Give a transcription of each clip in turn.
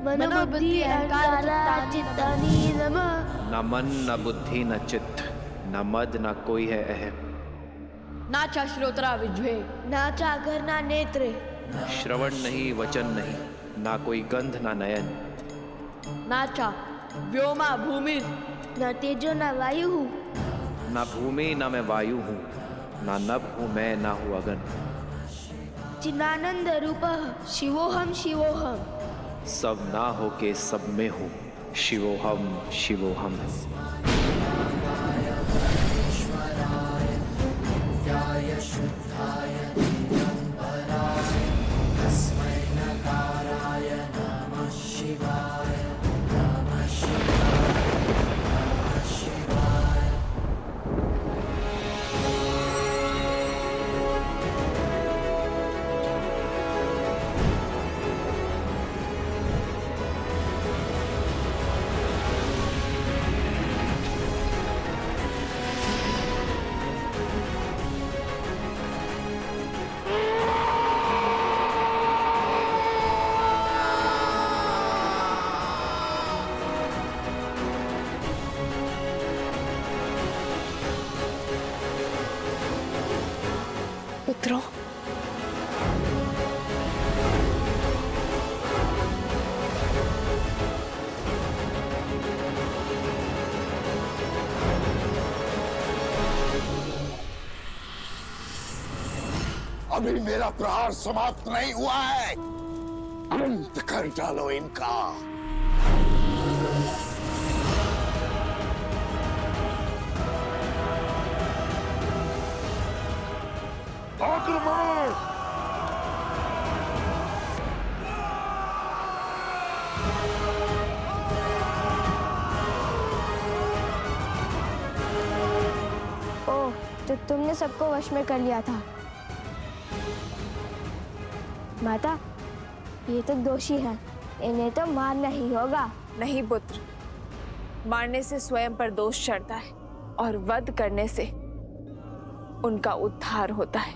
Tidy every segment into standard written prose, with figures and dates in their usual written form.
मनोबुद्धि अहंकार चित्तानि नमः। न मन न बुद्धि न चित्त, न मद न कोई है अहम। नाचा श्रोत्रा विज्वे, नाचा घर ना नेत्रे, श्रवण नहीं वचन नहीं, ना कोई गंध ना नयन। नाचा व्योमा भूमि, न तेजो न वायु हूँ, ना भूमि ना मैं वायु हूँ, ना नभ हूँ मैं ना हूँ अगन। चिदानंद रूपः शिवोहम शिवोहम, सब ना हो के सब में हूँ, शिवोहम शिवोहम। शुद्धाय दिगंबराय तस्मै नकाराय नमः शिवाय, नमः शिवाय, नमः शिवाय। पुत्रों, अभी मेरा प्रहार समाप्त नहीं हुआ है, अंत कर डालो इनका। आक्रमण! ओह, तो तुमने सबको वश में कर लिया था। माता, ये तो दोषी हैं, इन्हें तो मारना ही होगा। नहीं पुत्र, मारने से स्वयं पर दोष चढ़ता है और वध करने से उनका उद्धार होता है।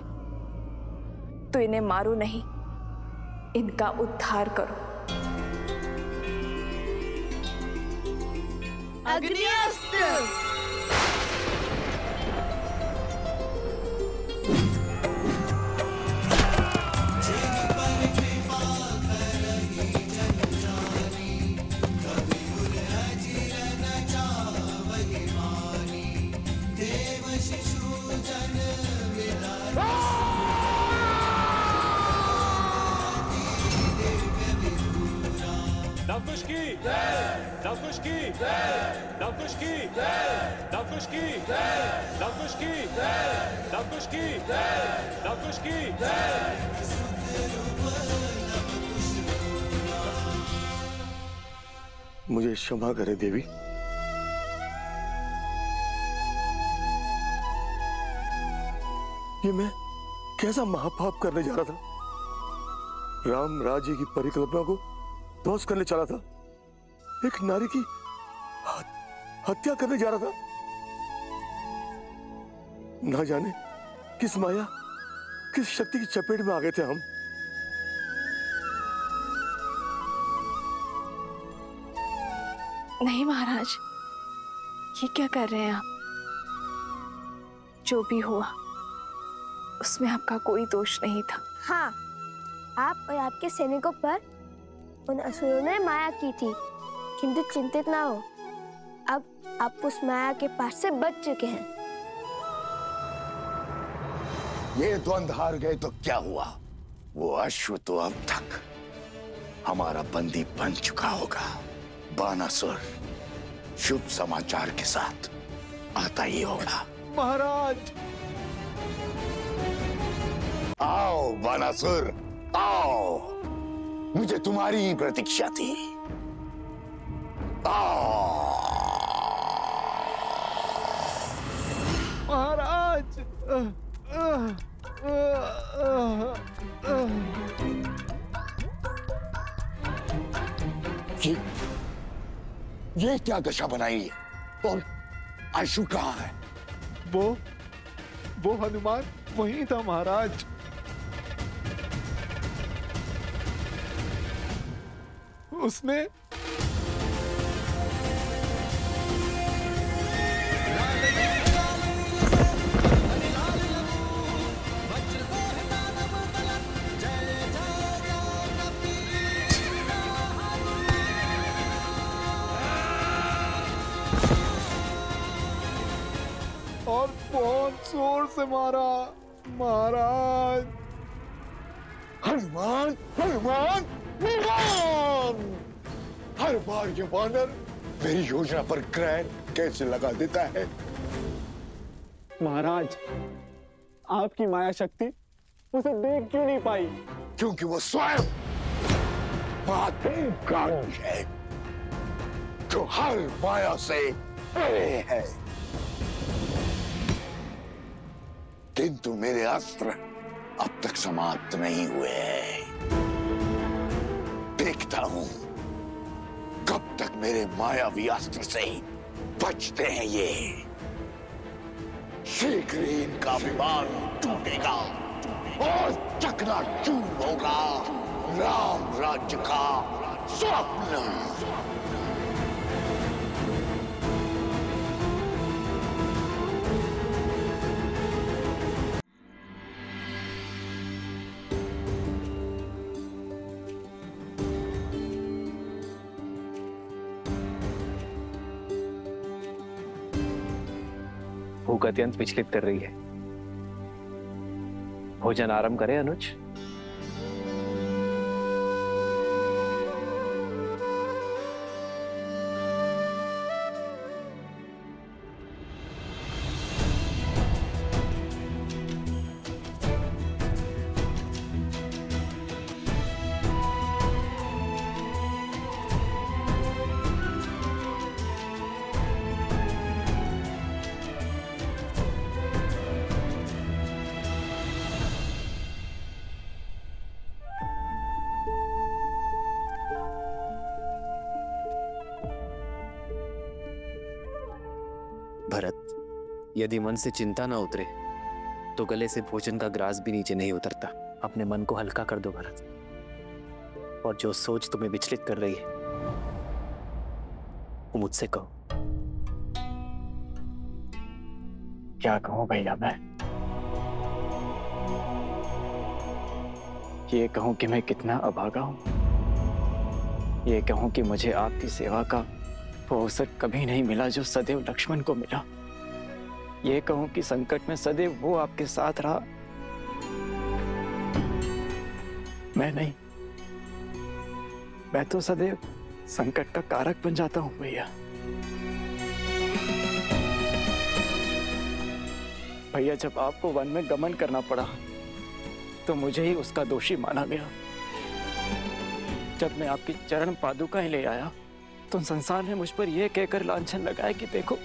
तो इन्हें मारो नहीं, इनका उद्धार करो। अग्निअस्त्र! नवकुश की नवकुश की नवकुश की नवकुश की नवकुश की नवकुश की नवकुश की। मुझे क्षमा करे देवी। ये मैं कैसा महापाप करने जा रहा था। राम राज्य की परिकल्पना को ध्वस्त करने चला था, एक नारी की हत्या करने जा रहा था। ना जाने किस माया, किस शक्ति की चपेट में आ गए थे हम। नहीं महाराज, ये क्या कर रहे हैं आप? जो भी हुआ उसमें आपका कोई दोष नहीं था। हाँ, आप और आपके सैनिकों पर उन असुरों ने माया की थी, किंतु चिंतित ना हो, अब आप उस माया के पास से बच चुके हैं। ये द्वंद्व हार गए तो क्या हुआ? वो अश्व तो अब तक हमारा बंदी बन चुका होगा। बानासुर शुभ समाचार के साथ आता ही होगा। महाराज! आओ बानासुर, आओ, मुझे तुम्हारी ही प्रतीक्षा थी। महाराज! ये क्या दशा बनाई है? और आशु कहाँ है? वो हनुमान वहीं था महाराज। उसने और बहुत जोर से मारा महाराज। हनुमान हनुमान हनुमान! हर बार ये वानर मेरी योजना पर ग्रहण कैसे लगा देता है। महाराज, आपकी माया शक्ति उसे देख क्यों नहीं पाई? क्योंकि वो स्वयं महादेव है जो हर माया से परे है। किंतु मेरे अस्त्र अब तक समाप्त नहीं हुए हैं। देखता हूं कब तक मेरे मायावी अस्त्र से बचते हैं ये। शीघ्र ही इनका विमान टूटेगा और चकनाचूर होगा राम राज्य का स्वप्न। भूख अत्यंत विचलित कर रही है। भोजन आरंभ करें अनुज। भरत, यदि मन से चिंता ना उतरे तो गले से भोजन का ग्रास भी नीचे नहीं उतरता। अपने मन को हल्का कर दो भरत, और जो सोच तुम्हें विचलित कर रही है वो मुझसे कहो। क्या कहूं भैया मैं? ये कहूं कि मैं कितना अभागा हूं। ये कहूं कि मुझे आपकी सेवा का वो अवसर कभी नहीं मिला जो सदैव लक्ष्मण को मिला। ये कहूं कि संकट में सदैव वो आपके साथ रहा, मैं नहीं। मैं तो सदैव संकट का कारक बन जाता हूं भैया। भैया, जब आपको वन में गमन करना पड़ा तो मुझे ही उसका दोषी माना गया। जब मैं आपकी चरण पादुकाएं ले आया तो संसार ने मुझ पर यह कहकर लांछन लगाया कि देखो,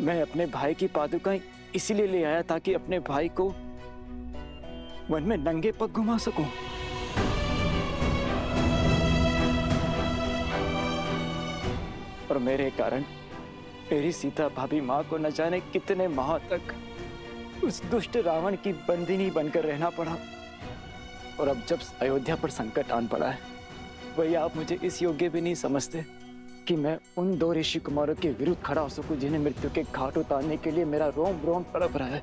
मैं अपने भाई की पादुकाएं इसीलिए ले आया ताकि अपने भाई को वन में नंगे पग घुमा सकूं। और मेरे कारण मेरी सीता भाभी मां को न जाने कितने माह तक उस दुष्ट रावण की बंदिनी बनकर रहना पड़ा। और अब जब अयोध्या पर संकट आन पड़ा है, वही आप मुझे इस योग्य भी नहीं समझते कि मैं उन दो ऋषि कुमारों के विरुद्ध खड़ा हो सकूं जिन्हें मृत्यु के घाट उतारने के लिए मेरा रोम रोम तड़प रहा है।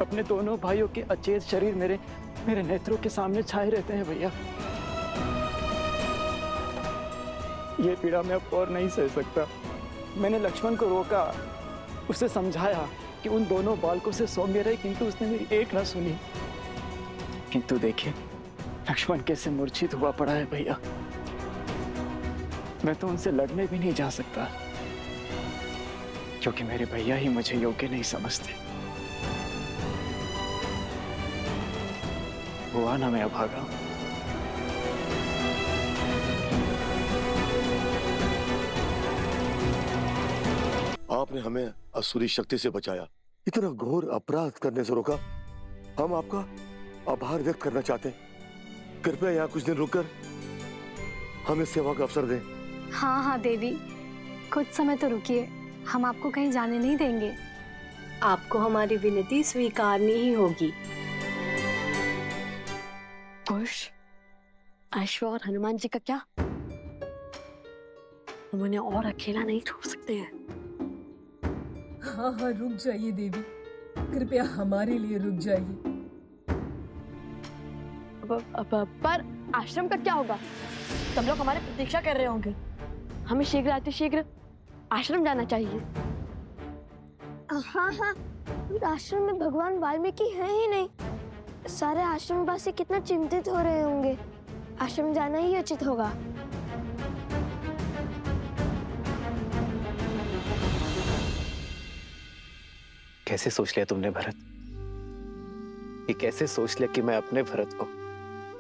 अपने दोनों भाइयों के अचेत शरीर मेरे नेत्रों के सामने छाए रहते हैं भैया। ये पीड़ा मैं अब और नहीं सह सकता। मैंने लक्ष्मण को रोका, उसे समझाया कि उन दोनों बालकों से सौम्य रहे, किंतु उसने मेरी एक ना सुनी। किंतु देखिए, लक्ष्मण कैसे मूर्छित हुआ पड़ा है भैया। मैं तो उनसे लड़ने भी नहीं जा सकता क्योंकि मेरे भैया ही मुझे योग्य नहीं समझते। हुआ ना मैं अभागा। आपने हमें असुरी शक्ति से बचाया, इतना घोर अपराध करने से रोका। हम आपका आभार व्यक्त करना चाहते हैं। कृपया यहाँ कुछ दिन रुककर हमें सेवा का अवसर दें। हाँ देवी, कुछ समय तो रुकिए, हम आपको कहीं जाने नहीं देंगे। आपको हमारी विनती स्वीकारनी ही होगी। कुश, अश्व और हनुमान जी का क्या? हम उन्हें और अकेला नहीं छोड़ सकते हैं। हाँ हाँ, रुक जाइए देवी, कृपया हमारे लिए रुक जाइए। पर आश्रम का क्या होगा? सब लोग हमारी प्रतीक्षा कर रहे होंगे। हमें शीघ्र अतिशीघ्र आश्रम जाना चाहिए। हाँ हाँ, आश्रम में भगवान वाल्मीकि है ही नहीं। सारे आश्रमवासी कितना चिंतित हो रहे होंगे। आश्रम जाना ही उचित होगा। कैसे सोच लिया तुमने भरत? ये कैसे सोच लिया कि मैं अपने भरत को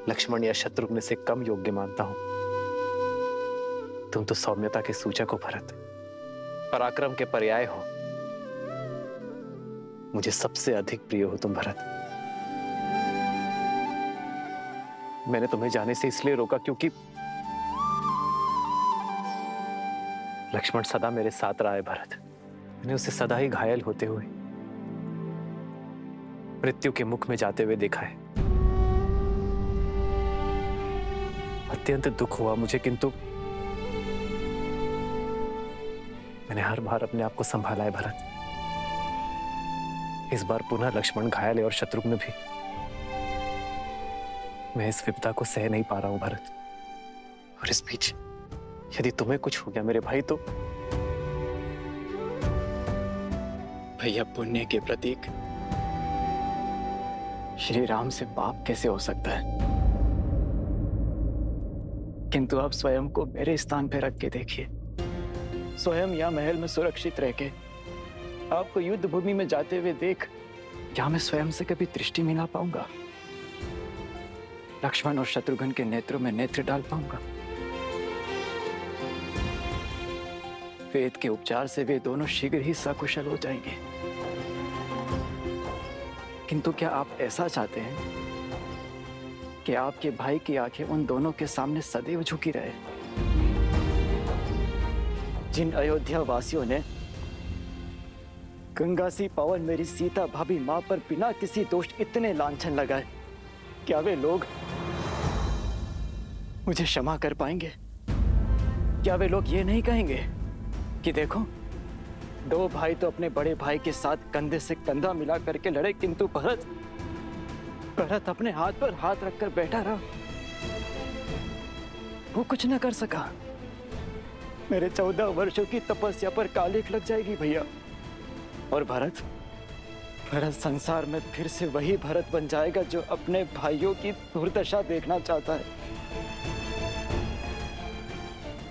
लक्ष्मण या शत्रुघ्न से कम योग्य मानता हूं? तुम तो सौम्यता के सूचक हो भरत, पराक्रम के पर्याय हो। मुझे सबसे अधिक प्रिय हो तुम भरत। मैंने तुम्हें जाने से इसलिए रोका क्योंकि लक्ष्मण सदा मेरे साथ रहा है भरत। मैंने उसे सदा ही घायल होते हुए, मृत्यु के मुख में जाते हुए देखा है। अत्यंत दुख हुआ मुझे, किंतु मैंने हर बार अपने आप को संभाला है भरत। इस बार पुनः लक्ष्मण घायल है और शत्रुघ्न भी। मैं इस विपदा को सह नहीं पा रहा हूं भरत। और इस बीच यदि तुम्हें कुछ हो गया मेरे भाई, तो भैया पुण्य के प्रतीक श्री राम से पाप कैसे हो सकता है? किंतु आप स्वयं को मेरे स्थान पर रख के देखिए। स्वयं या महल में सुरक्षित रह के आपको युद्ध भूमि में जाते हुए देख, क्या मैं स्वयं से कभी दृष्टि मिला पाऊंगा? लक्ष्मण और शत्रुघ्न के नेत्रों में नेत्र डाल पाऊंगा? वेद के उपचार से वे दोनों शीघ्र ही सकुशल हो जाएंगे। किंतु क्या आप ऐसा चाहते हैं कि आपके भाई की आंखें उन दोनों के सामने सदैव झुकी रहे? जिन अयोध्या वासियों ने गंगा सी पावन मेरी सीता भाभी मां पर बिना किसी दोष इतने लांछन लगाए, क्या वे लोग मुझे क्षमा कर पाएंगे? क्या वे लोग ये नहीं कहेंगे कि देखो, दो भाई तो अपने बड़े भाई के साथ कंधे से कंधा मिला करके लड़े, किंतु भरत अपने हाथ पर हाथ रखकर बैठा रहा, वो कुछ न कर सका। मेरे 14 वर्षों की तपस्या पर कालिख लग जाएगी भैया। और भरत संसार में फिर से वही भरत बन जाएगा जो अपने भाइयों की दुर्दशा देखना चाहता है।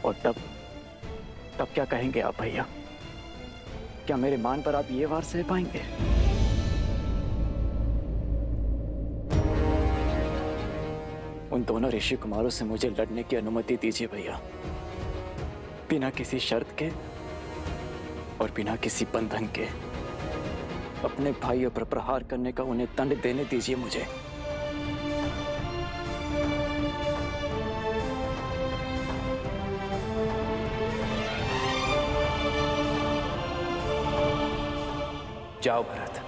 और तब क्या कहेंगे आप भैया? क्या मेरे मान पर आप ये वार सह पाएंगे? उन दोनों ऋषि कुमारों से मुझे लड़ने की अनुमति दीजिए भैया, बिना किसी शर्त के और बिना किसी बंधन के। अपने भाइयों पर प्रहार करने का उन्हें दंड देने दीजिए मुझे। जाओ भरत,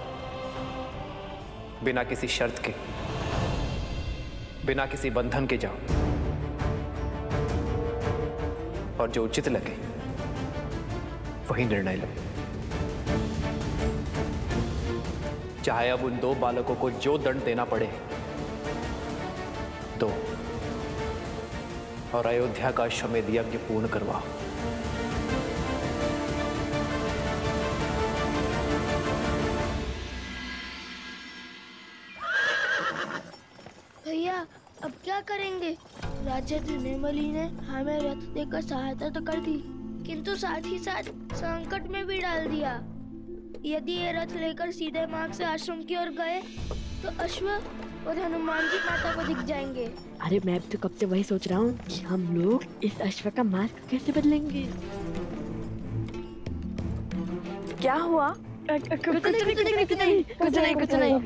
बिना किसी शर्त के, बिना किसी बंधन के जाओ, और जो उचित लगे वही निर्णय लो। चाहे अब उन दो बालकों को जो दंड देना पड़े दो, और अयोध्या का अश्वमेध यज्ञ पूर्ण करवाओ। भैया अब क्या करेंगे? राजा धनेमली ने हमें रथ देकर सहायता तो कर दी, किंतु साथ ही साथ संकट में भी डाल दिया। यदि ये रथ लेकर सीधे मार्ग से आश्रम की ओर गए तो अश्व और हनुमान जी माता को दिख जाएंगे। अरे मैं तो कब से वही सोच रहा हूँ कि हम लोग इस अश्व का मार्ग कैसे बदलेंगे। क्या हुआ? कुछ नहीं।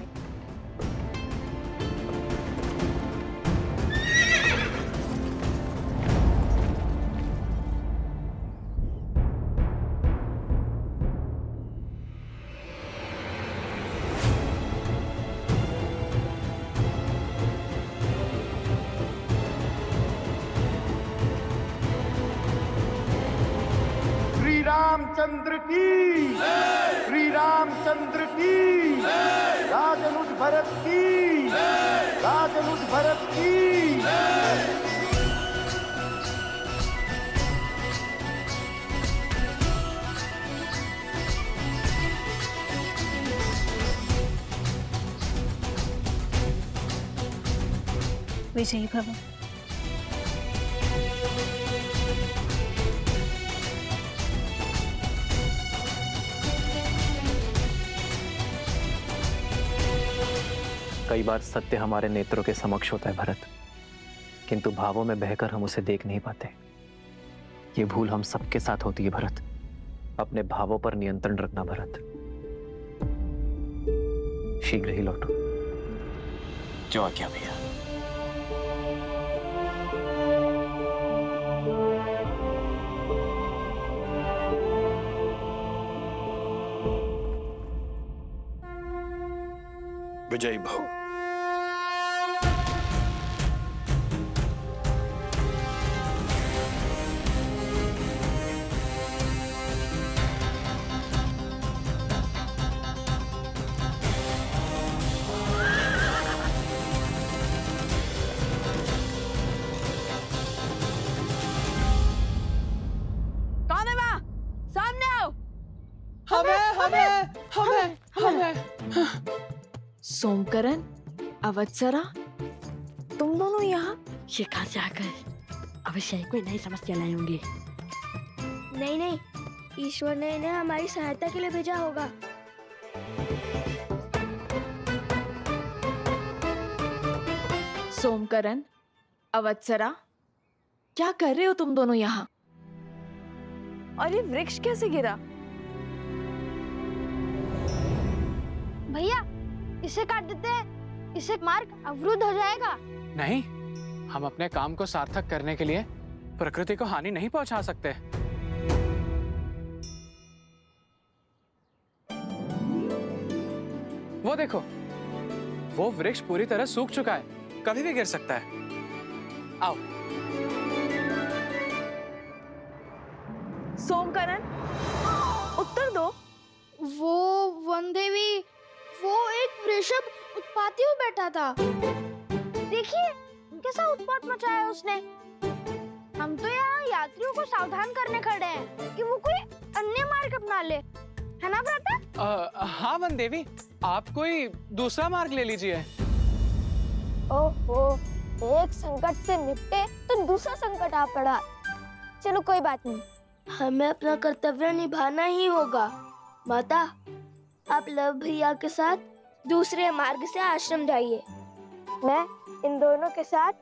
रामचंद्र की, श्री रामचंद्र की, राजनुज भरत की, राजनुज भरत की। विजयी भव। कई बार सत्य हमारे नेत्रों के समक्ष होता है भरत, किंतु भावों में बहकर हम उसे देख नहीं पाते। ये भूल हम सबके साथ होती है भरत। अपने भावों पर नियंत्रण रखना भरत। शीघ्र ही लौटो। जो आज्ञा भैया। विजयी भव। कौन है वहाँ? सामने आओ। हमें सोमकरण, अवत्सरा, तुम दोनों यहाँ? ये घर जाकर अवश्य कोई नई समस्या लाए होंगे। नहीं नहीं, ईश्वर ने इन्हें हमारी सहायता के लिए भेजा होगा। सोमकरण, अवत्सरा, क्या कर रहे हो तुम दोनों यहाँ? और ये वृक्ष कैसे गिरा? भैया, इसे काट देते हैं, इससे मार्ग अवरुद्ध हो जाएगा। नहीं, हम अपने काम को सार्थक करने के लिए प्रकृति को हानि नहीं पहुंचा सकते। वो देखो, वो वृक्ष पूरी तरह सूख चुका है, कभी भी गिर सकता है। आओ। सोमकरण, उत्तर दो। वो वन देवी, वो एक वृषभ उत्पाती हुआ बैठा था। देखिए कैसा उत्पात मचाया उसने। हम तो यहाँ यात्रियों को सावधान करने खड़े हैं कि वो कोई अन्य मार्ग अपना ले, है ना भ्राता? हाँ वन देवी, आप कोई दूसरा मार्ग ले लीजिए। ओहो, एक संकट से निपटे तो दूसरा संकट आ पड़ा। चलो कोई बात नहीं, हमें अपना कर्तव्य निभाना ही होगा। माता, आप लव भैया के साथ दूसरे मार्ग से आश्रम जाइए। मैं इन दोनों के साथ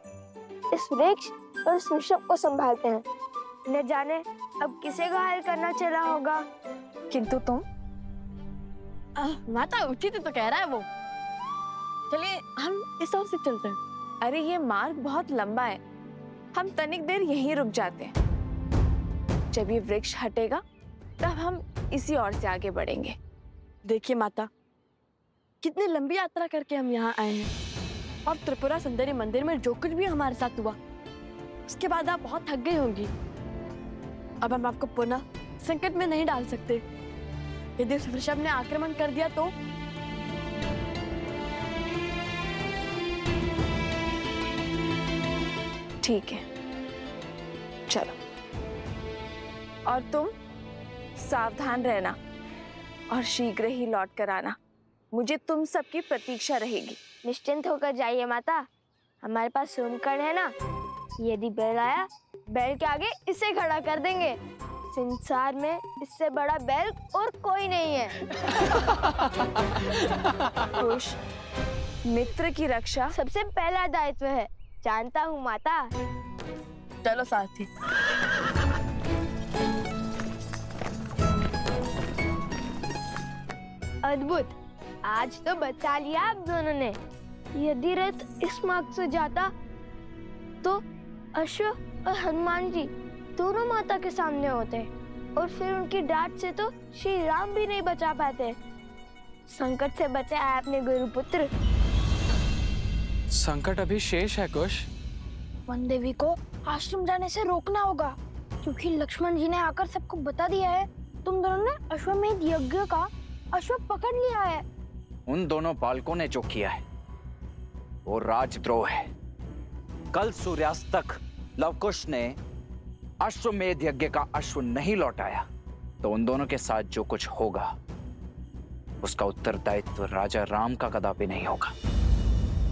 इस वृक्ष और इस वृषभ को संभालते हैं। न जाने अब किसे घायल करना चला होगा। किंतु तुम? माता उचित तो कह रहा है वो। चलिए हम इस ओर से चलते हैं। अरे ये मार्ग बहुत लंबा है, हम तनिक देर यहीं रुक जाते हैं। जब ये वृक्ष हटेगा तब हम इसी ओर से आगे बढ़ेंगे। देखिए माता, कितनी लंबी यात्रा करके हम यहाँ आए हैं, और त्रिपुरा सुंदरी मंदिर में जो कुछ भी हमारे साथ हुआ, उसके बाद आप बहुत थक गई होंगी। अब हम आपको पुनः संकट में नहीं डाल सकते। यदि उस वृषभ ने आक्रमण कर दिया तो? ठीक है, चलो। और तुम सावधान रहना और शीघ्र ही लौट कर आना। मुझे तुम सबकी प्रतीक्षा रहेगी। निश्चिंत होकर जाइए माता, हमारे पास सोमकर्ण है ना। यदि बैल आया, बैल के आगे इसे खड़ा कर देंगे। संसार में इससे बड़ा बैल और कोई नहीं है। खुश, मित्र की रक्षा सबसे पहला दायित्व है, जानता हूँ माता। चलो साथी। अद्भुत, आज तो बचा लिया आप दोनों ने। यदि रथ इस मार्ग से जाता तो अश्व और हनुमान जी दोनों माता के सामने होते, और फिर उनकी डांट से तो श्री राम भी नहीं बचा पाते। संकट से बचा है अपने गुरुपुत्र। संकट अभी शेष है कुश। वन देवी को आश्रम जाने से रोकना होगा, क्योंकि लक्ष्मण जी ने आकर सबको बता दिया है तुम दोनों ने अश्वमेध यज्ञ का अश्व पकड़ लिया है। उन दोनों बालकों ने जो किया है वो राजद्रोह है। कल सूर्यास्त तक लवकुश ने अश्वमेध यज्ञ का अश्व नहीं लौटाया तो उन दोनों के साथ जो कुछ होगा उसका उत्तरदायित्व राजा राम का कदापि नहीं होगा।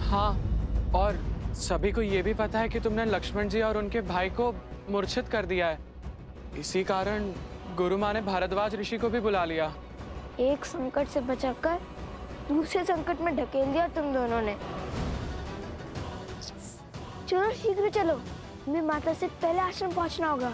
हाँ, और सभी को ये भी पता है कि तुमने लक्ष्मण जी और उनके भाई को मूर्छित कर दिया है। इसी कारण गुरु माँ ने भारद्वाज ऋषि को भी बुला लिया। एक संकट से बचाकर दूसरे संकट में ढकेल दिया तुम दोनों ने। चलो शीघ्र चलो, हमें माता से पहले आश्रम पहुंचना होगा।